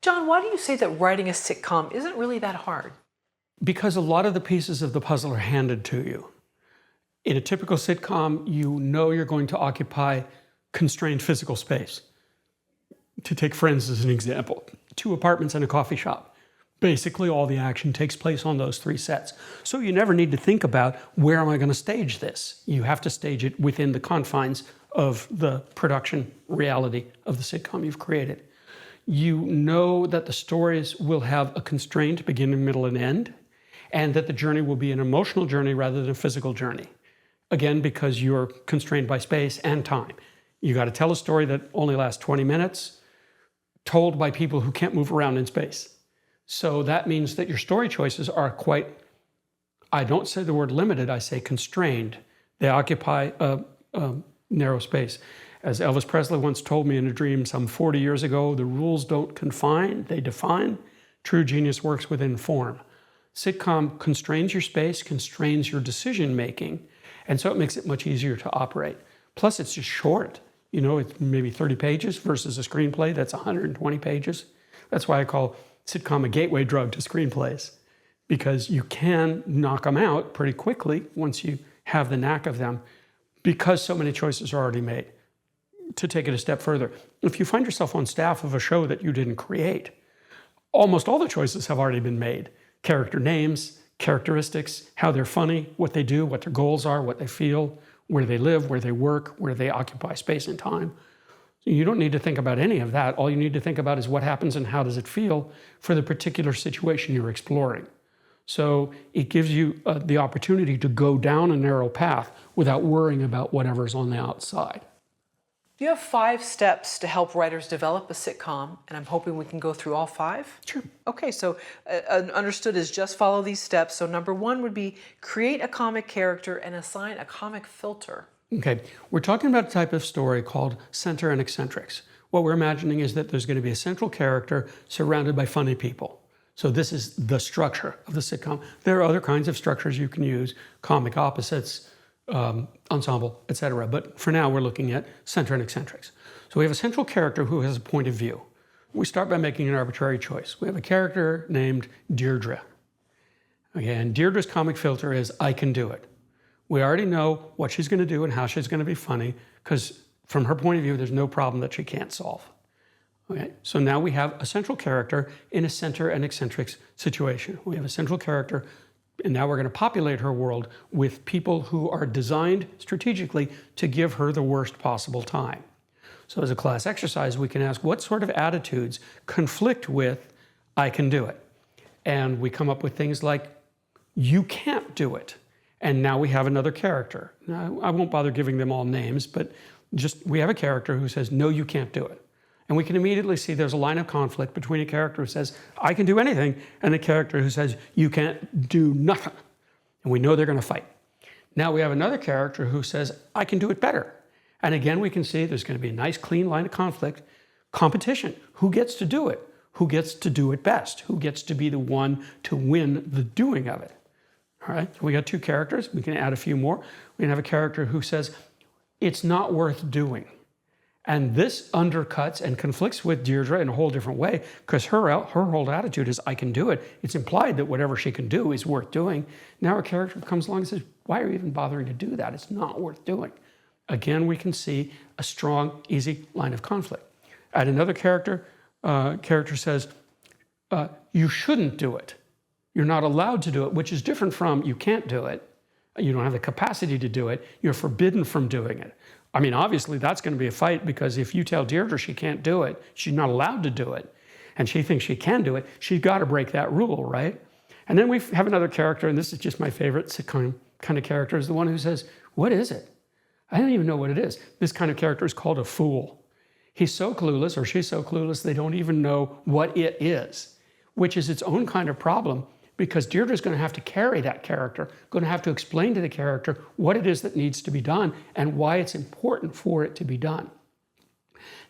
John, why do you say that writing a sitcom isn't really that hard? Because a lot of the pieces of the puzzle are handed to you. In a typical sitcom, you know you're going to occupy constrained physical space. To take Friends as an example, 2 apartments and a coffee shop. Basically, all the action takes place on those 3 sets. So you never need to think about, where am I going to stage this? You have to stage it within the confines of the production reality of the sitcom you've created. You know that the stories will have a constrained beginning, middle, and end, and that the journey will be an emotional journey rather than a physical journey. Again, because you're constrained by space and time. You got to tell a story that only lasts 20 minutes, told by people who can't move around in space. So that means that your story choices are quite, I don't say the word limited, I say constrained. They occupy a narrow space. As Elvis Presley once told me in a dream some 40 years ago, the rules don't confine, they define. True genius works within form. Sitcom constrains your space, constrains your decision making, and so it makes it much easier to operate. Plus, it's just short. You know, it's maybe 30 pages versus a screenplay that's 120 pages. That's why I call sitcom a gateway drug to screenplays, because you can knock them out pretty quickly once you have the knack of them, because so many choices are already made. To take it a step further, if you find yourself on staff of a show that you didn't create, almost all the choices have already been made. Character names, characteristics, how they're funny, what they do, what their goals are, what they feel, where they live, where they work, where they occupy space and time. So you don't need to think about any of that. All you need to think about is what happens and how does it feel for the particular situation you're exploring. So it gives you the opportunity to go down a narrow path without worrying about whatever's on the outside. You have 5 steps to help writers develop a sitcom, and I'm hoping we can go through all 5. Sure. Okay, so understood is just follow these steps. So number 1 would be create a comic character and assign a comic filter. Okay, we're talking about a type of story called center and eccentrics. What we're imagining is that there's going to be a central character surrounded by funny people. So this is the structure of the sitcom. There are other kinds of structures you can use, comic opposites, ensemble, etc. But for now, we're looking at center and eccentrics. So we have a central character who has a point of view. We start by making an arbitrary choice. We have a character named Deirdre. Okay, and Deirdre's comic filter is, I can do it. We already know what she's going to do and how she's going to be funny, because from her point of view, there's no problem that she can't solve. Okay, so now we have a central character in a center and eccentrics situation. We have a central character, and now we're going to populate her world with people who are designed strategically to give her the worst possible time. So as a class exercise, we can ask what sort of attitudes conflict with, I can do it. And we come up with things like, you can't do it. And now we have another character. Now, I won't bother giving them all names, but just we have a character who says, no, you can't do it. And we can immediately see there's a line of conflict between a character who says, I can do anything, and a character who says, you can't do nothing. And we know they're going to fight. Now we have another character who says, I can do it better. And again, we can see there's going to be a nice, clean line of conflict. Competition. Who gets to do it? Who gets to do it best? Who gets to be the one to win the doing of it? All right, so we got 2 characters. We can add a few more. We can have a character who says, it's not worth doing. And this undercuts and conflicts with Deirdre in a whole different way, because her whole attitude is, I can do it. It's implied that whatever she can do is worth doing. Now her character comes along and says, why are you even bothering to do that? It's not worth doing. Again, we can see a strong, easy line of conflict. Add another character. Character says, you shouldn't do it. You're not allowed to do it, which is different from you can't do it. You don't have the capacity to do it. You're forbidden from doing it. I mean, obviously, that's going to be a fight, because if you tell Deirdre she can't do it, she's not allowed to do it, and she thinks she can do it, she's got to break that rule, right? And then we have another character, and this is just my favorite sitcom kind of character, is the one who says, what is it? I don't even know what it is. This kind of character is called a fool. He's so clueless, or she's so clueless, they don't even know what it is, which is its own kind of problem, because Deirdre's going to have to carry that character, going to have to explain to the character what it is that needs to be done and why it's important for it to be done.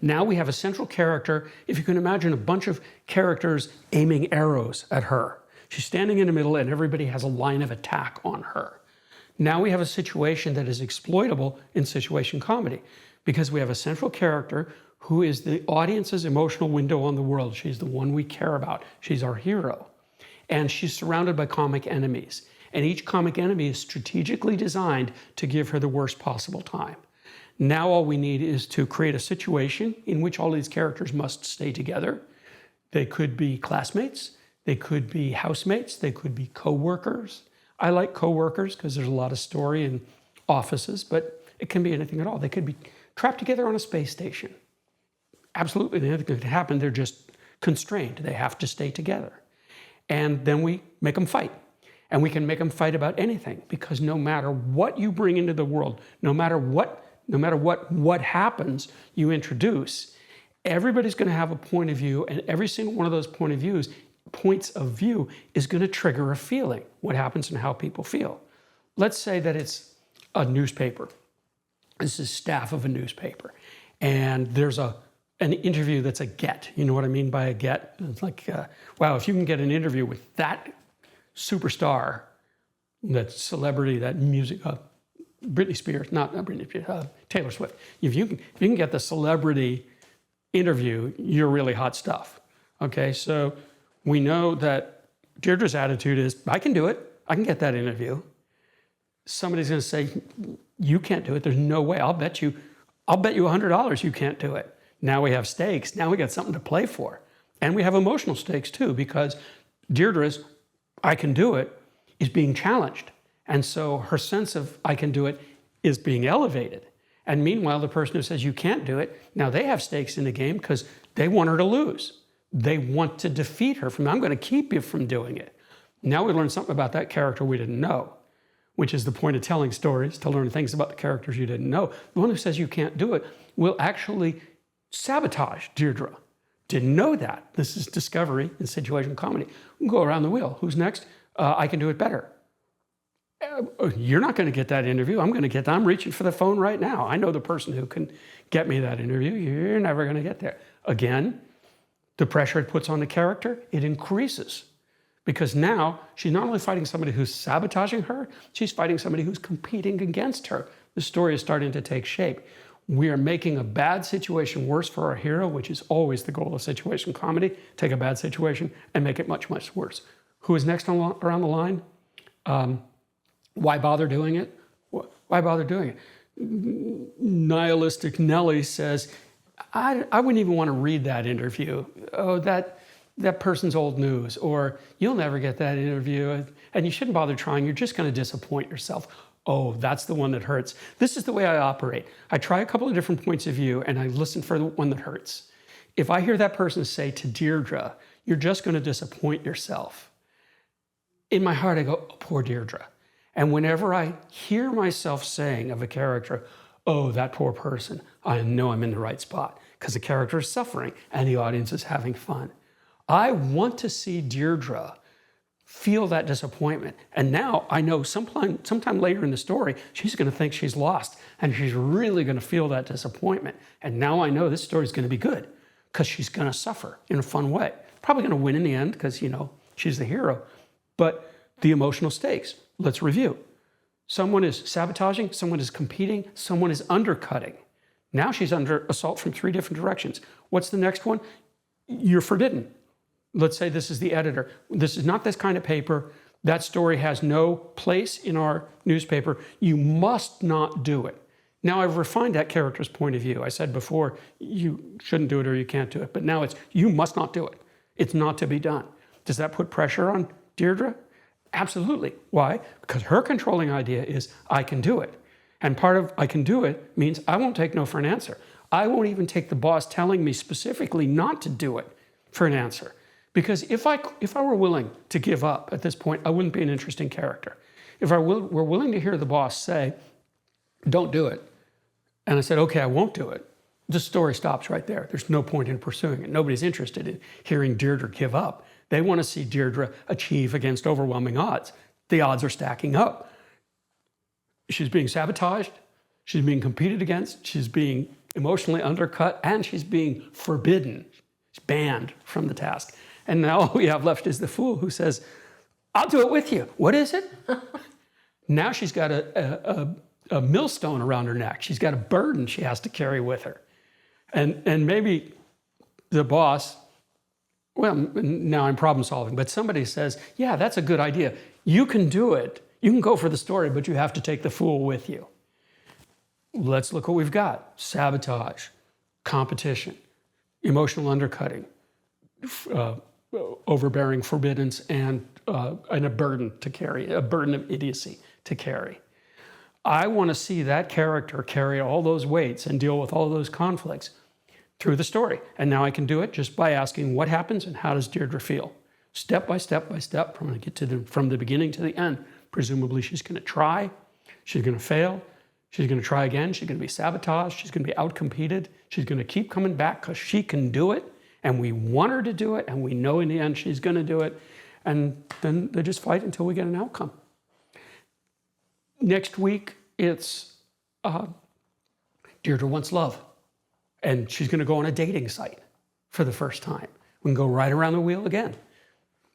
Now we have a central character. If you can imagine a bunch of characters aiming arrows at her. She's standing in the middle and everybody has a line of attack on her. Now we have a situation that is exploitable in situation comedy, because we have a central character who is the audience's emotional window on the world. She's the one we care about. She's our hero. And she's surrounded by comic enemies. And each comic enemy is strategically designed to give her the worst possible time. Now all we need is to create a situation in which all these characters must stay together. They could be classmates, they could be housemates, they could be co-workers. I like co-workers because there's a lot of story in offices, but it can be anything at all. They could be trapped together on a space station. Absolutely, anything could happen. They're just constrained. They have to stay together. And then we make them fight. And we can make them fight about anything, because no matter what you bring into the world, no matter what happens you introduce, everybody's going to have a point of view, and every single one of those points of view is going to trigger a feeling, what happens and how people feel. Let's say that it's a newspaper. This is staff of a newspaper. And there's an interview that's a get. You know what I mean by a get? It's like, wow, if you can get an interview with that superstar, that celebrity, that music, Britney Spears, not Britney Spears, Taylor Swift. If you can get the celebrity interview, you're really hot stuff. Okay, so we know that Deirdre's attitude is, I can do it. I can get that interview. Somebody's going to say, you can't do it. There's no way. I'll bet you $100 you can't do it. Now we have stakes. Now we got something to play for. And we have emotional stakes too, because Deirdre's I can do it is being challenged. And so her sense of I can do it is being elevated. And meanwhile, the person who says you can't do it, now they have stakes in the game because they want her to lose. They want to defeat her I'm going to keep you from doing it. Now we learn something about that character we didn't know, which is the point of telling stories, to learn things about the characters you didn't know. The one who says you can't do it will actually sabotage Deirdre. Didn't know that. This is discovery in situation comedy. We'll go around the wheel. Who's next? I can do it better. You're not going to get that interview. I'm reaching for the phone right now. I know the person who can get me that interview. You're never going to get there. Again, the pressure it puts on the character, it increases. Because now she's not only fighting somebody who's sabotaging her, she's fighting somebody who's competing against her. The story is starting to take shape. We are making a bad situation worse for our hero, which is always the goal of situation comedy. Take a bad situation and make it much, much worse. Who is next around the line? Why bother doing it? Why bother doing it? Nihilistic Nellie says, I wouldn't even want to read that interview. Oh, that person's old news. Or you'll never get that interview. And you shouldn't bother trying. You're just going to disappoint yourself. Oh, that's the one that hurts. This is the way I operate. I try a couple of different points of view and I listen for the one that hurts. If I hear that person say to Deirdre, you're just going to disappoint yourself, in my heart I go, oh, poor Deirdre. And whenever I hear myself saying of a character, oh, that poor person, I know I'm in the right spot because the character is suffering and the audience is having fun. I want to see Deirdre feel that disappointment. And now I know sometime later in the story, she's going to think she's lost and she's really going to feel that disappointment. And now I know this story is going to be good because she's going to suffer in a fun way. Probably going to win in the end because, she's the hero. But the emotional stakes, let's review. Someone is sabotaging, someone is competing, someone is undercutting. Now she's under assault from 3 different directions. What's the next one? You're forbidden. Let's say this is the editor. This is not this kind of paper. That story has no place in our newspaper. You must not do it. Now I've refined that character's point of view. I said before, you shouldn't do it or you can't do it. But now it's, you must not do it. It's not to be done. Does that put pressure on Deirdre? Absolutely. Why? Because her controlling idea is, I can do it. And part of I can do it means I won't take no for an answer. I won't even take the boss telling me specifically not to do it for an answer. Because if I were willing to give up at this point, I wouldn't be an interesting character. If I were willing to hear the boss say, don't do it, and I said, okay, I won't do it, the story stops right there. There's no point in pursuing it. Nobody's interested in hearing Deirdre give up. They want to see Deirdre achieve against overwhelming odds. The odds are stacking up. She's being sabotaged, she's being competed against, she's being emotionally undercut, and she's being forbidden. She's banned from the task. And now all we have left is the fool who says, I'll do it with you. What is it? Now she's got a millstone around her neck. She's got a burden she has to carry with her. And maybe the boss, well, now I'm problem solving, but somebody says, yeah, that's a good idea. You can do it. You can go for the story, but you have to take the fool with you. Let's look what we've got. Sabotage, competition, emotional undercutting, overbearing forbiddance, and a burden to carry, a burden of idiocy to carry. I want to see that character carry all those weights and deal with all those conflicts through the story. And now I can do it just by asking what happens and how does Deirdre feel? Step by step by step, from the beginning to the end. Presumably she's going to try, she's going to fail, she's going to try again, she's going to be sabotaged, she's going to be outcompeted, she's going to keep coming back because she can do it, and we want her to do it, and we know in the end she's going to do it, and then they just fight until we get an outcome. Next week, it's Deirdre wants love, and she's going to go on a dating site for the first time. We can go right around the wheel again.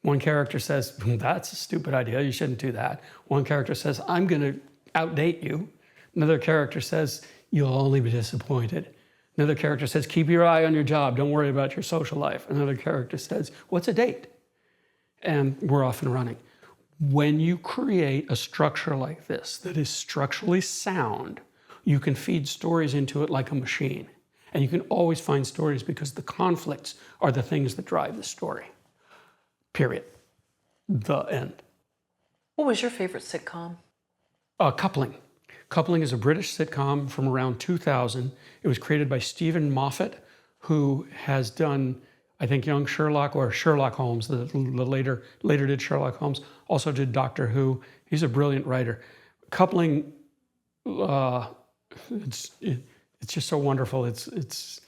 One character says, that's a stupid idea, you shouldn't do that. One character says, I'm going to outdate you. Another character says, you'll only be disappointed. Another character says, keep your eye on your job, don't worry about your social life. Another character says, what's a date? And we're off and running. When you create a structure like this that is structurally sound, you can feed stories into it like a machine. And you can always find stories because the conflicts are the things that drive the story. Period. The end. What was your favorite sitcom? Coupling. Coupling is a British sitcom from around 2000. It was created by Stephen Moffat, who has done, I think, Young Sherlock or Sherlock Holmes, the later did Sherlock Holmes, also did Doctor Who. He's a brilliant writer. Coupling, it's just so wonderful. It's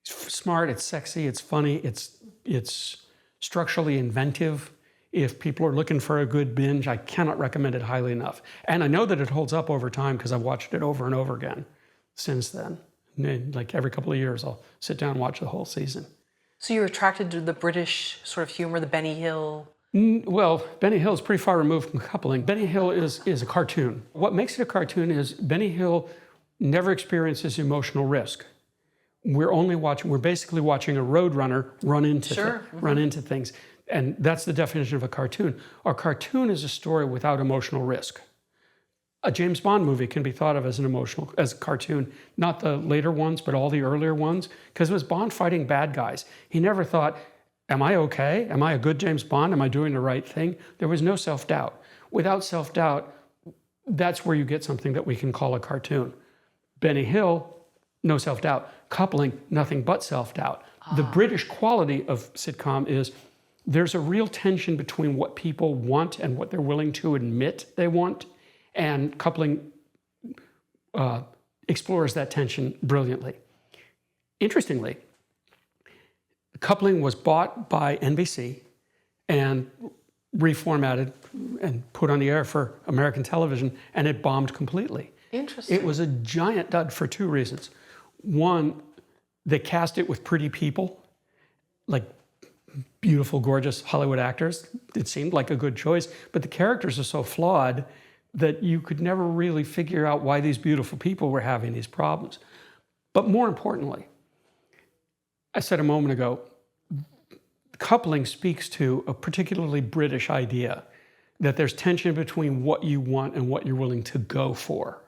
smart, it's sexy, it's funny, it's structurally inventive. If people are looking for a good binge, I cannot recommend it highly enough. And I know that it holds up over time because I've watched it over and over again since then. And like every couple of years, I'll sit down and watch the whole season. So you're attracted to the British sort of humor, the Benny Hill? Well, Benny Hill is pretty far removed from Coupling. Benny Hill is a cartoon. What makes it a cartoon is Benny Hill never experiences emotional risk. We're basically watching a roadrunner run into things. And that's the definition of a cartoon. A cartoon is a story without emotional risk. A James Bond movie can be thought of as a cartoon, not the later ones, but all the earlier ones, because it was Bond fighting bad guys. He never thought, am I okay? Am I a good James Bond? Am I doing the right thing? There was no self-doubt. Without self-doubt, that's where you get something that we can call a cartoon. Benny Hill, no self-doubt. Coupling, nothing but self-doubt. The British quality of sitcom is there's a real tension between what people want and what they're willing to admit they want, and Coupling explores that tension brilliantly. Interestingly, Coupling was bought by NBC and reformatted and put on the air for American television, and it bombed completely. Interesting. It was a giant dud for two reasons. One, they cast it with pretty people, like beautiful, gorgeous Hollywood actors. It seemed like a good choice, but the characters are so flawed that you could never really figure out why these beautiful people were having these problems. But more importantly, I said a moment ago, Coupling speaks to a particularly British idea that there's tension between what you want and what you're willing to go for.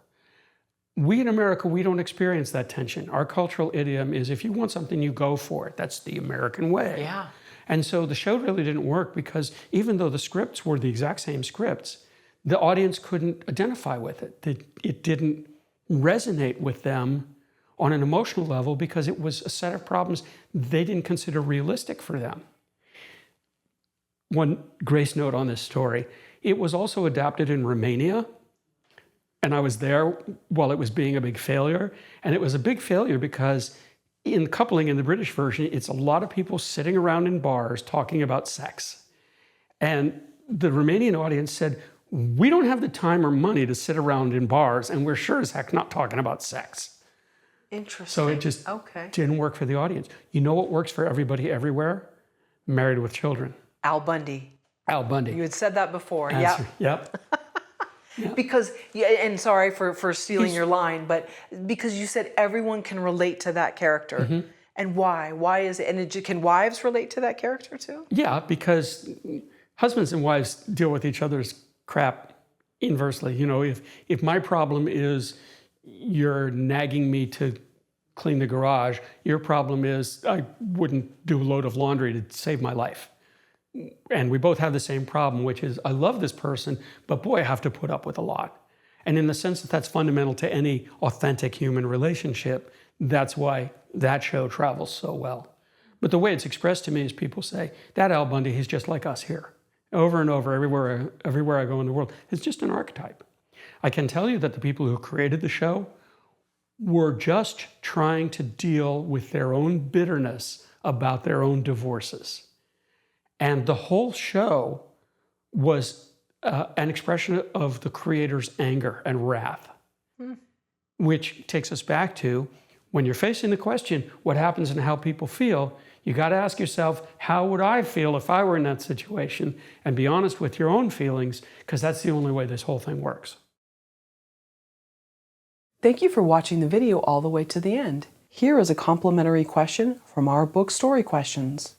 We in America, we don't experience that tension. Our cultural idiom is if you want something, you go for it. That's the American way. Yeah. And so the show really didn't work because even though the scripts were the exact same scripts, the audience couldn't identify with it. It didn't resonate with them on an emotional level because it was a set of problems they didn't consider realistic for them. One grace note on this story, it was also adapted in Romania, and I was there while it was being a big failure. And it was a big failure because in Coupling, in the British version, it's a lot of people sitting around in bars talking about sex. And the Romanian audience said, we don't have the time or money to sit around in bars, and we're sure as heck not talking about sex. Interesting. So it just didn't work for the audience. You know what works for everybody everywhere? Married with Children. Al Bundy. Al Bundy. You had said that before. Yep. Because, yeah, and sorry for stealing your line, but because you said everyone can relate to that character. And why? Why is it? And can wives relate to that character too? Yeah, because husbands and wives deal with each other's crap inversely. You know, if my problem is you're nagging me to clean the garage, your problem is I wouldn't do a load of laundry to save my life. And we both have the same problem, which is I love this person, but boy, I have to put up with a lot. And in the sense that that's fundamental to any authentic human relationship, that's why that show travels so well. But the way it's expressed to me is people say, that Al Bundy, he's just like us here. Over and over, everywhere I go in the world, it's just an archetype. I can tell you that the people who created the show were just trying to deal with their own bitterness about their own divorces. And the whole show was an expression of the creator's anger and wrath, which takes us back to when you're facing the question, what happens and how people feel, you got to ask yourself, how would I feel if I were in that situation? And be honest with your own feelings, because that's the only way this whole thing works. Thank you for watching the video all the way to the end. Here is a complimentary question from our book Story Questions.